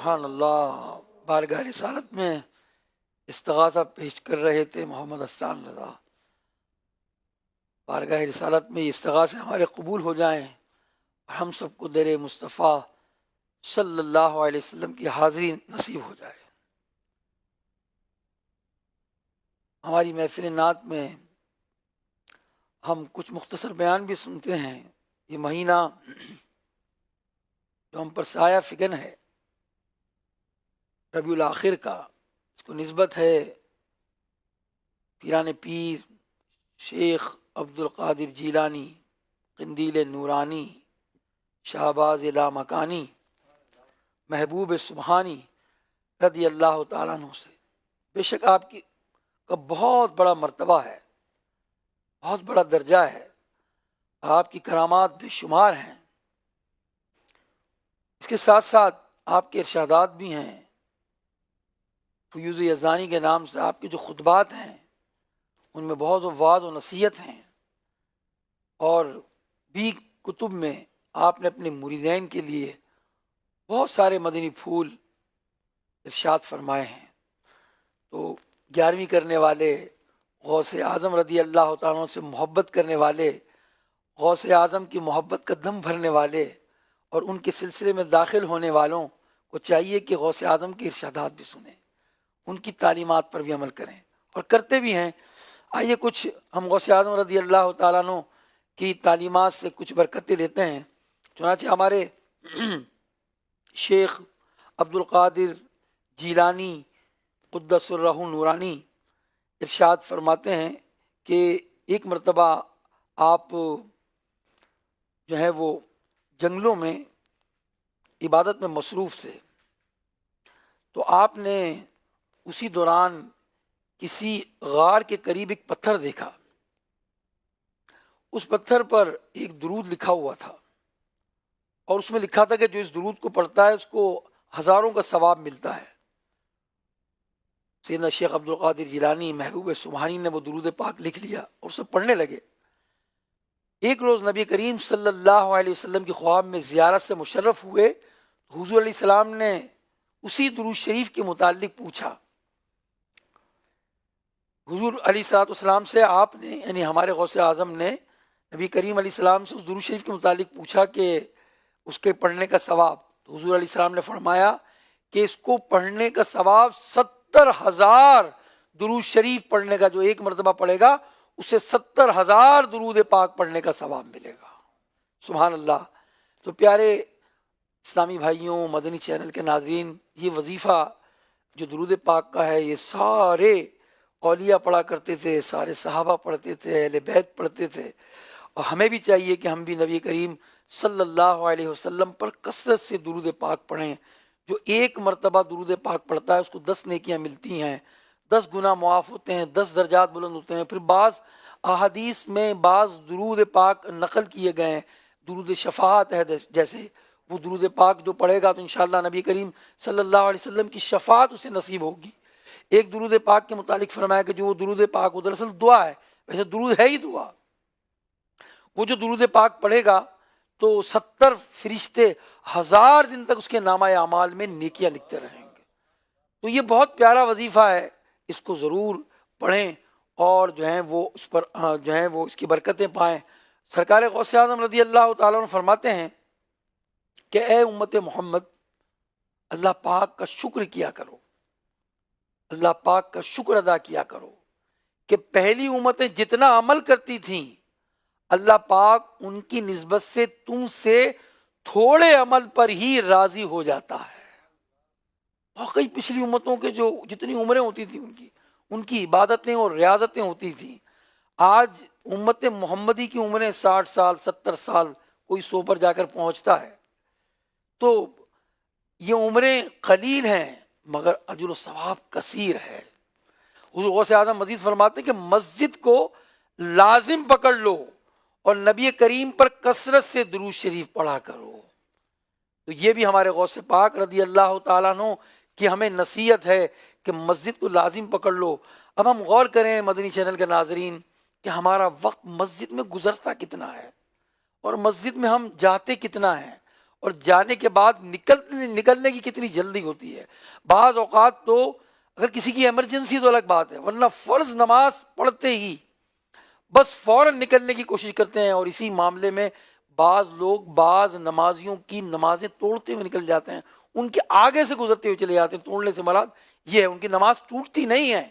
سبحان اللہ، بارگاہ رسالت میں استغاثہ پیش کر رہے تھے محمد حسان رضا۔ بارگاہ رسالت میں یہ استغاثے ہمارے قبول ہو جائیں اور ہم سب کو در مصطفیٰ صلی اللہ علیہ وسلم کی حاضری نصیب ہو جائے۔ ہماری محفل نعت میں ہم کچھ مختصر بیان بھی سنتے ہیں۔ یہ مہینہ جو ہم پر سایہ فگن ہے ربیع الاخر کا، اس کو نسبت ہے پیران پیر شیخ عبد القادر جیلانی قندیل نورانی شہباز لامکانی محبوب سبحانی رضی اللہ تعالیٰ عنہ سے۔ بے شک آپ کی کا بہت بڑا مرتبہ ہے، بہت بڑا درجہ ہے، آپ کی کرامات بے شمار ہیں۔ اس کے ساتھ ساتھ آپ کے ارشادات بھی ہیں۔ فیوض یزدانی کے نام سے آپ کے جو خطبات ہیں ان میں بہت وعظ و نصیحت ہیں، اور بھی کتب میں آپ نے اپنے مریدین کے لیے بہت سارے مدنی پھول ارشاد فرمائے ہیں۔ تو 11ویں کرنے والے، غوث اعظم رضی اللہ تعالیٰ سے محبت کرنے والے، غوث اعظم کی محبت کا دم بھرنے والے اور ان کے سلسلے میں داخل ہونے والوں کو چاہیے کہ غوث اعظم کے ارشادات بھی سنیں، ان کی تعلیمات پر بھی عمل کریں، اور کرتے بھی ہیں۔ آئیے کچھ ہم غوث اعظم رضی اللہ تعالیٰ عنہ کی تعلیمات سے کچھ برکتیں لیتے ہیں۔ چنانچہ ہمارے شیخ عبد القادر جیلانی قدس الرح نورانی ارشاد فرماتے ہیں کہ ایک مرتبہ آپ جو ہے وہ جنگلوں میں عبادت میں مصروف تھے، تو آپ نے اسی دوران کسی غار کے قریب ایک پتھر دیکھا۔ اس پتھر پر ایک درود لکھا ہوا تھا، اور اس میں لکھا تھا کہ جو اس درود کو پڑھتا ہے اس کو ہزاروں کا ثواب ملتا ہے۔ سیدنا شیخ عبد القادر جیلانی محبوب سبحانی نے وہ درود پاک لکھ لیا اور اسے پڑھنے لگے۔ ایک روز نبی کریم صلی اللہ علیہ وسلم کی خواب میں زیارت سے مشرف ہوئے، حضور علیہ السلام نے اسی درود شریف کے متعلق پوچھا۔ حضور علیہ السلام سے آپ نے، یعنی ہمارے غوث اعظم نے نبی کریم علیہ السلام سے اس درود شریف کے متعلق پوچھا کہ اس کے پڑھنے کا ثواب۔ تو حضور علیہ السلام نے فرمایا کہ اس کو پڑھنے کا ثواب 70,000 درود شریف پڑھنے کا، جو ایک مرتبہ پڑھے گا اسے 70,000 درود پاک پڑھنے کا ثواب ملے گا۔ سبحان اللہ۔ تو پیارے اسلامی بھائیوں، مدنی چینل کے ناظرین، یہ وظیفہ جو درود پاک کا ہے یہ سارے اولیاء پڑھا کرتے تھے، سارے صحابہ پڑھتے تھے، اہل بیت پڑھتے تھے، اور ہمیں بھی چاہیے کہ ہم بھی نبی کریم صلی اللہ علیہ وسلم پر کثرت سے درود پاک پڑھیں۔ جو ایک مرتبہ درود پاک پڑھتا ہے اس کو 10 نیکیاں ملتی ہیں، 10 گناہ معاف ہوتے ہیں، 10 درجات بلند ہوتے ہیں۔ پھر بعض احادیث میں بعض درود پاک نقل کیے گئے ہیں، درود شفاعت ہے جیسے، وہ درود پاک جو پڑھے گا تو انشاءاللہ نبی کریم صلی اللہ علیہ وسلم کی شفاعت اسے نصیب ہوگی۔ ایک درود پاک کے متعلق فرمایا کہ جو وہ درود پاک وہ دراصل دعا ہے، ویسے درود ہے ہی دعا، وہ جو درود پاک پڑھے گا تو 70 فرشتے 1000 دن تک اس کے نامہ اعمال میں نیکیاں لکھتے رہیں گے۔ تو یہ بہت پیارا وظیفہ ہے، اس کو ضرور پڑھیں اور جو ہیں وہ اس پر جو ہیں وہ اس کی برکتیں پائیں۔ سرکار غوث اعظم رضی اللہ تعالیٰ عنہ فرماتے ہیں کہ اے امت محمد، اللہ پاک کا شکر کیا کرو، اللہ پاک کا شکر ادا کیا کرو کہ پہلی امتیں جتنا عمل کرتی تھیں اللہ پاک ان کی نسبت سے تم سے تھوڑے عمل پر ہی راضی ہو جاتا ہے۔ واقعی پچھلی امتوں کے جو جتنی عمریں ہوتی تھیں ان کی عبادتیں اور ریاضتیں ہوتی تھیں، آج امت محمدی کی عمریں 60 سال 70 سال، کوئی 100 پر جا کر پہنچتا ہے۔ تو یہ عمریں قلیل ہیں مگر اجر و ثواب کثیر ہے۔ حضور غوث اعظم مزید فرماتے ہیں کہ مسجد کو لازم پکڑ لو اور نبی کریم پر کثرت سے درود شریف پڑھا کرو۔ تو یہ بھی ہمارے غوث پاک رضی اللہ تعالیٰ عنہ کی ہمیں نصیحت ہے کہ مسجد کو لازم پکڑ لو۔ اب ہم غور کریں مدنی چینل کے ناظرین کہ ہمارا وقت مسجد میں گزرتا کتنا ہے، اور مسجد میں ہم جاتے کتنا ہیں، اور جانے کے بعد نکلنے کی کتنی جلدی ہوتی ہے. بعض اوقات تو اگر کسی کی ایمرجنسی تو الگ بات ہے، ورنہ فرض نماز پڑھتے ہی بس فوراً نکلنے کی کوشش کرتے ہیں. اور اسی معاملے میں بعض لوگ بعض نمازیوں کی نمازیں توڑتے ہوئے نکل جاتے ہیں، ان کے آگے سے گزرتے ہوئے چلے جاتے ہیں. توڑنے سے مراد یہ ہے ان کی نماز ٹوٹتی نہیں ہے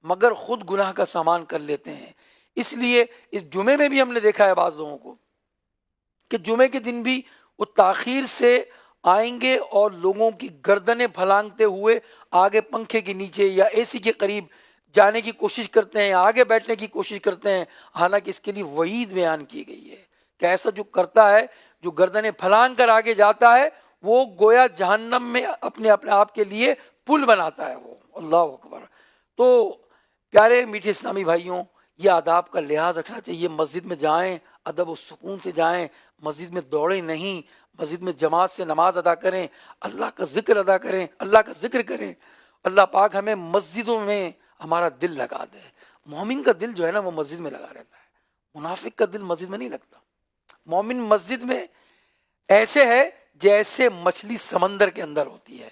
مگر خود گناہ کا سامان کر لیتے ہیں. اس لیے اس جمعے میں بھی ہم نے دیکھا ہے بعض لوگوں کو کہ جمعے کے دن بھی وہ تاخیر سے آئیں گے اور لوگوں کی گردنیں پھلانگتے ہوئے آگے پنکھے کے نیچے یا اے سی کے قریب جانے کی کوشش کرتے ہیں، آگے بیٹھنے کی کوشش کرتے ہیں. حالانکہ اس کے لیے وعید بیان کی گئی ہے کہ ایسا جو کرتا ہے، جو گردنیں پھلانگ کر آگے جاتا ہے، وہ گویا جہنم میں اپنے آپ کے لیے پل بناتا ہے. وہ اللہ اکبر. تو پیارے میٹھے اسلامی بھائیوں، یہ آداب کا لحاظ رکھنا چاہیے. مسجد میں جائیں ادب و سکون سے جائیں، مسجد میں دوڑیں نہیں، مسجد میں جماعت سے نماز ادا کریں، اللہ کا ذکر ادا کریں، اللہ کا ذکر کریں. اللہ پاک ہمیں مسجدوں میں ہمارا دل لگا دے. مومن کا دل جو ہے نا وہ مسجد میں لگا رہتا ہے، منافق کا دل مسجد میں نہیں لگتا. مومن مسجد میں ایسے ہے جیسے مچھلی سمندر کے اندر ہوتی ہے،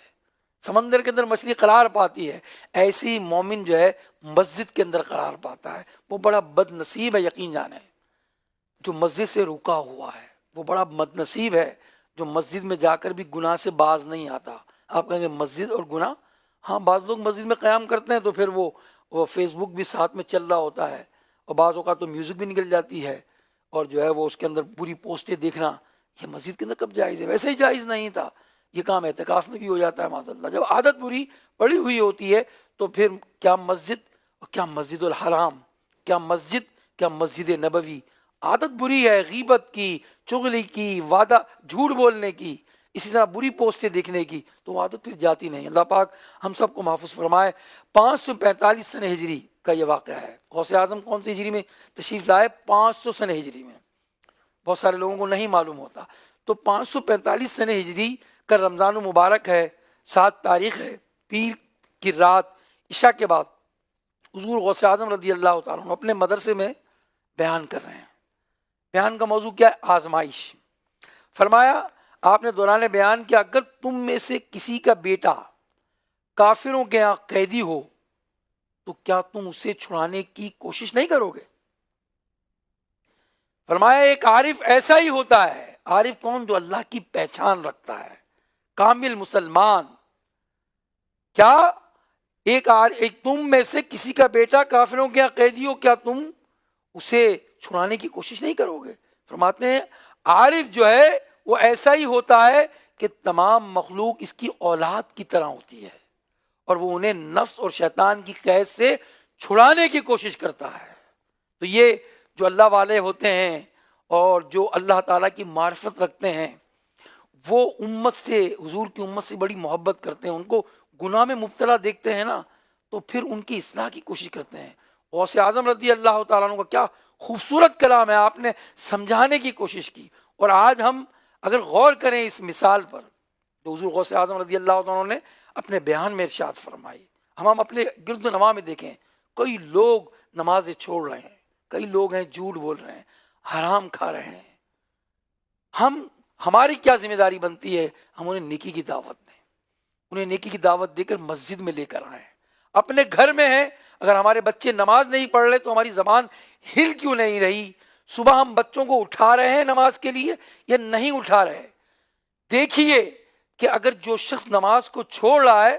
سمندر کے اندر مچھلی قرار پاتی ہے، ایسے ہی مومن جو ہے مسجد کے اندر قرار پاتا ہے. وہ بڑا بد نصیب ہے، یقین جانے جو مسجد سے رکا ہوا ہے. وہ بڑا بد نصیب ہے جو مسجد میں جا کر بھی گناہ سے باز نہیں آتا. آپ کہیں گے مسجد اور گناہ، ہاں بعض لوگ مسجد میں قیام کرتے ہیں تو پھر وہ فیس بک بھی ساتھ میں چل رہا ہوتا ہے، اور بعض اوقات تو میوزک بھی نکل جاتی ہے، اور جو ہے وہ اس کے اندر پوری پوسٹیں دیکھنا. یہ مسجد کے اندر کب جائز ہے؟ ویسے ہی جائز نہیں تھا. یہ کام اعتکاف میں بھی ہو جاتا ہے معاذ اللہ. جب عادت بری پڑی ہوئی ہوتی ہے تو پھر کیا مسجد اور کیا مسجد الحرام، کیا مسجد نبوی. عادت بری ہے غیبت کی، چغلی کی، وعدہ جھوٹ بولنے کی، اسی طرح بری پوسٹیں دیکھنے کی، تو وہ عادت پھر جاتی نہیں. اللہ پاک ہم سب کو محفوظ فرمائے. 545 سن ہجری کا یہ واقعہ ہے. غوث اعظم کون سی ہجری میں تشریف لائے؟ 500 سن ہجری میں. بہت سارے لوگوں کو نہیں معلوم ہوتا. تو 545 سن ہجری کا رمضان المبارک ہے، 7 تاریخ ہے، پیر کی رات عشاء کے بعد حضور غوث اعظم رضی اللہ تعالیٰ عنہ اپنے مدرسے میں بیان کر رہے ہیں. بیان کا موضوع کیا ہے؟ آزمائش. فرمایا آپ نے دوران بیان کیا اگر تم میں سے کسی کا بیٹا کافروں کے یہاں قیدی ہو تو کیا تم اسے چھڑانے کی کوشش نہیں کرو گے؟ فرمایا ایک عارف ایسا ہی ہوتا ہے. عارف کون؟ جو اللہ کی پہچان رکھتا ہے، کامل مسلمان. کیا ایک تم میں سے کسی کا بیٹا کافروں کے یہاں قیدی ہو، کیا تم اسے چھڑانے کی کوشش نہیں کرو گے؟ فرماتے ہیں عارف جو ہے وہ ایسا ہی ہوتا ہے کہ تمام مخلوق اس کی اولاد کی طرح ہوتی ہے اور وہ انہیں نفس اور شیطان کی قید سے چھڑانے کی کوشش کرتا ہے. تو یہ جو اللہ والے ہوتے ہیں اور جو اللہ تعالیٰ کی معرفت رکھتے ہیں، وہ امت سے، حضور کی امت سے بڑی محبت کرتے ہیں. ان کو گناہ میں مبتلا دیکھتے ہیں نا تو پھر ان کی اصلاح کی کوشش کرتے ہیں. غوث اعظم رضی اللہ تعالیٰ عنہ کا کیا خوبصورت کلام ہے، آپ نے سمجھانے کی کوشش کی. اور آج ہم اگر غور کریں اس مثال پر جو حضور غوث اعظم رضی اللہ تعالیٰ عنہ نے اپنے بیان میں ارشاد فرمائی، ہم اپنے گرد و نواح میں دیکھیں کئی لوگ نمازیں چھوڑ رہے ہیں، کئی لوگ ہیں جھوٹ بول رہے ہیں، حرام کھا رہے ہیں. ہماری کیا ذمہ داری بنتی ہے؟ ہم انہیں نیکی کی دعوت دیں، انہیں نیکی کی دعوت دے کر مسجد میں لے کر آئیں. اپنے گھر میں ہیں، اگر ہمارے بچے نماز نہیں پڑھ رہے تو ہماری زبان ہل کیوں نہیں رہی؟ صبح ہم بچوں کو اٹھا رہے ہیں نماز کے لیے یا نہیں اٹھا رہے؟ دیکھیے کہ اگر جو شخص نماز کو چھوڑ رہا ہے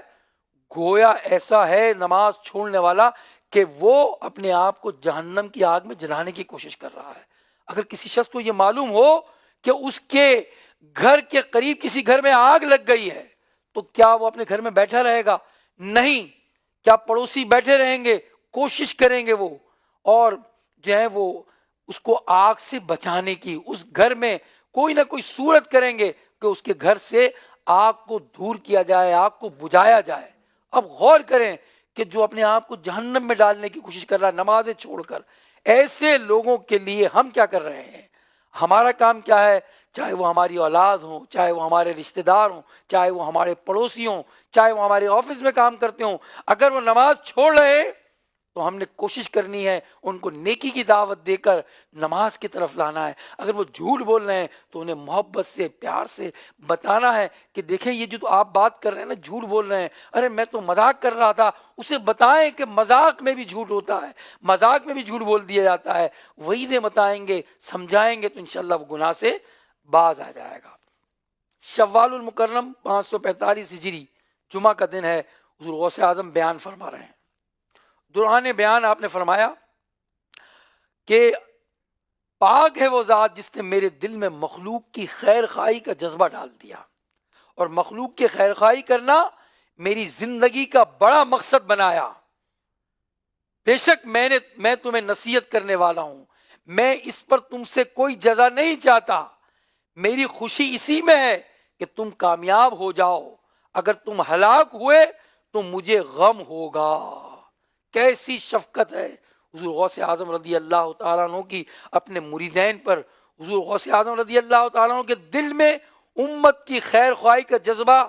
گویا ایسا ہے نماز چھوڑنے والا کہ وہ اپنے آپ کو جہنم کی آگ میں جلانے کی کوشش کر رہا ہے. اگر کسی شخص کو یہ معلوم ہو کہ اس کے گھر کے قریب کسی گھر میں آگ لگ گئی ہے تو کیا وہ اپنے گھر میں بیٹھا رہے گا؟ نہیں. کیا پڑوسی بیٹھے رہیں گے؟ کوشش کریں گے وہ، اور جو ہے وہ اس کو آگ سے بچانے کی، اس گھر میں کوئی نہ کوئی صورت کریں گے کہ اس کے گھر سے آگ کو دور کیا جائے، آگ کو بجھایا جائے. اب غور کریں کہ جو اپنے آپ کو جہنم میں ڈالنے کی کوشش کر رہا ہے نمازیں چھوڑ کر، ایسے لوگوں کے لیے ہم کیا کر رہے ہیں؟ ہمارا کام کیا ہے؟ چاہے وہ ہماری اولاد ہوں، چاہے وہ ہمارے رشتہ دار ہوں، چاہے وہ ہمارے پڑوسی ہوں، چاہے وہ ہمارے آفس میں کام کرتے ہوں، اگر وہ نماز چھوڑ رہے تو ہم نے کوشش کرنی ہے ان کو نیکی کی دعوت دے کر نماز کی طرف لانا ہے. اگر وہ جھوٹ بول رہے ہیں تو انہیں محبت سے پیار سے بتانا ہے کہ دیکھیں یہ جو تو آپ بات کر رہے ہیں نا جھوٹ بول رہے ہیں, ارے میں تو مذاق کر رہا تھا. اسے بتائیں کہ مذاق میں بھی جھوٹ ہوتا ہے, مذاق میں بھی جھوٹ بول دیا جاتا ہے. وعیدیں بتائیں گے, سمجھائیں گے تو انشاءاللہ وہ گناہ سے باز آ جائے گا. شوال المکرم 545 ہجری جمعہ کا دن ہے. حضور غوث اعظم بیان فرما رہے ہیں. دوران بیان آپ نے فرمایا کہ پاک ہے وہ ذات جس نے میرے دل میں مخلوق کی خیر خواہی کا جذبہ ڈال دیا, اور مخلوق کی خیر خواہی کرنا میری زندگی کا بڑا مقصد بنایا. بے شک میں تمہیں نصیحت کرنے والا ہوں, میں اس پر تم سے کوئی جزا نہیں چاہتا. میری خوشی اسی میں ہے کہ تم کامیاب ہو جاؤ, اگر تم ہلاک ہوئے تو مجھے غم ہوگا. کیسی شفقت ہے حضور غوث اعظم رضی اللہ تعالیٰ عنہ کی اپنے مریدین پر. حضور غوث اعظم رضی اللہ تعالیٰ عنہ کے دل میں امت کی خیر خواہی کا جذبہ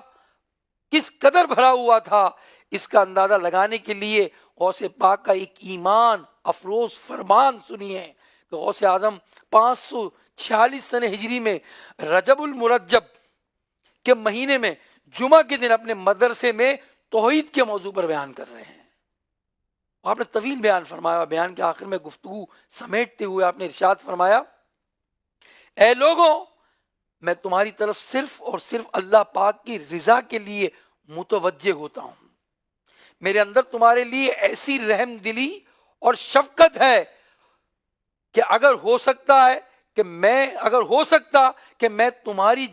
کس قدر بھرا ہوا تھا, اس کا اندازہ لگانے کے لیے غوث پاک کا ایک ایمان افروز فرمان سنیے کہ غوث اعظم 546 سن ہجری میں رجب المرجب کے مہینے میں جمعہ کے دن اپنے مدرسے میں توحید کے موضوع پر بیان کر رہے ہیں. آپ نے طویل بیان فرمایا. بیان کے آخر میں گفتگو سمیٹتے ہوئے آپ نے ارشاد فرمایا, اے لوگوں میں تمہاری طرف صرف اور صرف اللہ پاک کی رضا کے لیے متوجہ ہوتا ہوں. میرے اندر تمہارے لیے ایسی رحم دلی اور شفقت ہے کہ اگر ہو سکتا کہ میں تمہاری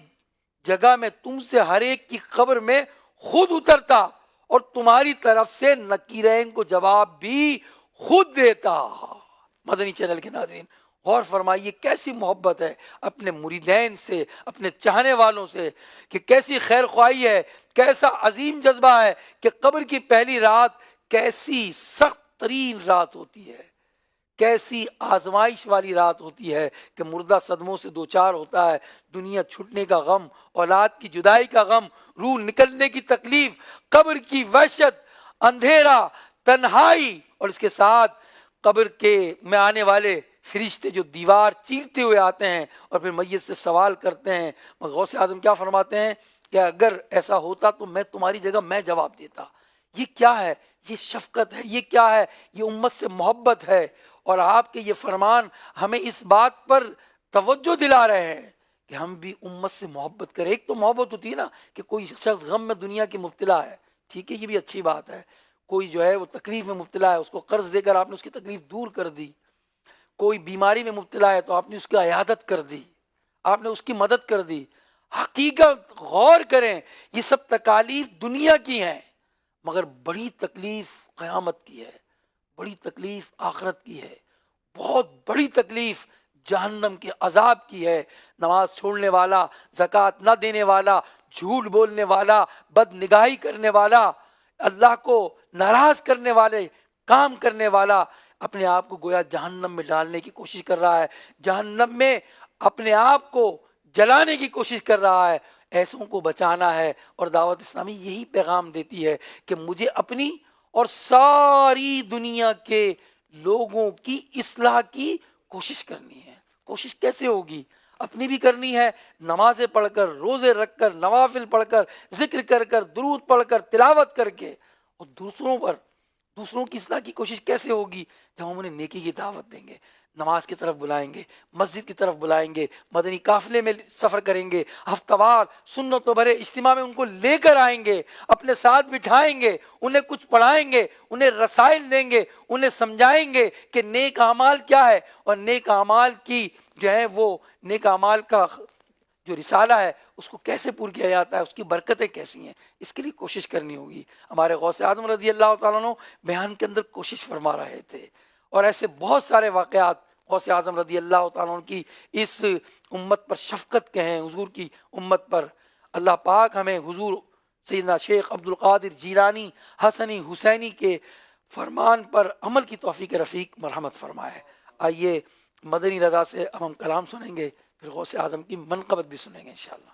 جگہ میں تم سے ہر ایک کی قبر میں خود اترتا اور تمہاری طرف سے نکیرین کو جواب بھی خود دیتا. مدنی چینل کے ناظرین غور فرمائیے کیسی محبت ہے اپنے مریدین سے, اپنے چاہنے والوں سے, کہ کیسی خیر خواہی ہے, کیسا عظیم جذبہ ہے کہ قبر کی پہلی رات کیسی سخت ترین رات ہوتی ہے, کیسی آزمائش والی رات ہوتی ہے کہ مردہ صدموں سے دوچار ہوتا ہے. دنیا چھٹنے کا غم, اولاد کی جدائی کا غم, روح نکلنے کی تکلیف, قبر کی وحشت, اندھیرا, تنہائی, اور اس کے ساتھ قبر کے میں آنے والے فرشتے جو دیوار چیرتے ہوئے آتے ہیں اور پھر میت سے سوال کرتے ہیں. غوث اعظم کیا فرماتے ہیں کہ اگر ایسا ہوتا تو میں تمہاری جگہ میں جواب دیتا. یہ کیا ہے؟ یہ شفقت ہے. یہ کیا ہے؟ یہ امت سے محبت ہے. اور آپ کے یہ فرمان ہمیں اس بات پر توجہ دلا رہے ہیں کہ ہم بھی امت سے محبت کریں. ایک تو محبت ہوتی ہے نا کہ کوئی شخص غم میں دنیا کی مبتلا ہے, ٹھیک ہے, یہ بھی اچھی بات ہے. کوئی جو ہے وہ تکلیف میں مبتلا ہے, اس کو قرض دے کر آپ نے اس کی تکلیف دور کر دی. کوئی بیماری میں مبتلا ہے تو آپ نے اس کی عیادت کر دی, آپ نے اس کی مدد کر دی. حقیقت غور کریں, یہ سب تکالیف دنیا کی ہیں, مگر بڑی تکلیف قیامت کی ہے, بڑی تکلیف آخرت کی ہے, بہت بڑی تکلیف جہنم کے عذاب کی ہے. نماز چھوڑنے والا, زکوٰۃ نہ دینے والا, جھوٹ بولنے والا, بد نگاہی کرنے والا, اللہ کو ناراض کرنے والے کام کرنے والا اپنے آپ کو گویا جہنم میں ڈالنے کی کوشش کر رہا ہے, جہنم میں اپنے آپ کو جلانے کی کوشش کر رہا ہے. ایسوں کو بچانا ہے. اور دعوت اسلامی یہی پیغام دیتی ہے کہ مجھے اپنی اور ساری دنیا کے لوگوں کی اصلاح کی کوشش کرنی ہے. کوشش کیسے ہوگی؟ اپنی بھی کرنی ہے, نمازیں پڑھ کر, روزے رکھ کر, نوافل پڑھ کر, ذکر کر کر, درود پڑھ کر, تلاوت کر کے. اور دوسروں کی اصلاح کی کوشش کیسے ہوگی؟ جب ہم انہیں نیکی کی دعوت دیں گے, نماز کی طرف بلائیں گے, مسجد کی طرف بلائیں گے, مدنی قافلے میں سفر کریں گے, ہفتہ وار سنتوں بھرے اجتماع میں ان کو لے کر آئیں گے, اپنے ساتھ بٹھائیں گے, انہیں کچھ پڑھائیں گے, انہیں رسائل دیں گے, انہیں سمجھائیں گے کہ نیک اعمال کیا ہے, اور نیک اعمال کی جو ہے وہ نیک اعمال کا جو رسالہ ہے اس کو کیسے پور کیا جاتا ہے, اس کی برکتیں کیسی ہیں, اس کے لیے کوشش کرنی ہوگی. ہمارے غوث اعظم رضی اللہ تعالیٰ عنہ بیان کے اندر کوشش فرما رہے تھے. اور ایسے بہت سارے واقعات غوث اعظم رضی اللہ تعالیٰ عنہ کی اس امت پر شفقت کے ہیں, حضور کی امت پر. اللہ پاک ہمیں حضور سیدنا شیخ عبد القادر جیلانی حسنی حسینی کے فرمان پر عمل کی توفیق رفیق مرحمت فرمائے. آئیے مدنی رضا سے اب ہم کلام سنیں گے, پھر غوث اعظم کی منقبت بھی سنیں گے انشاءاللہ.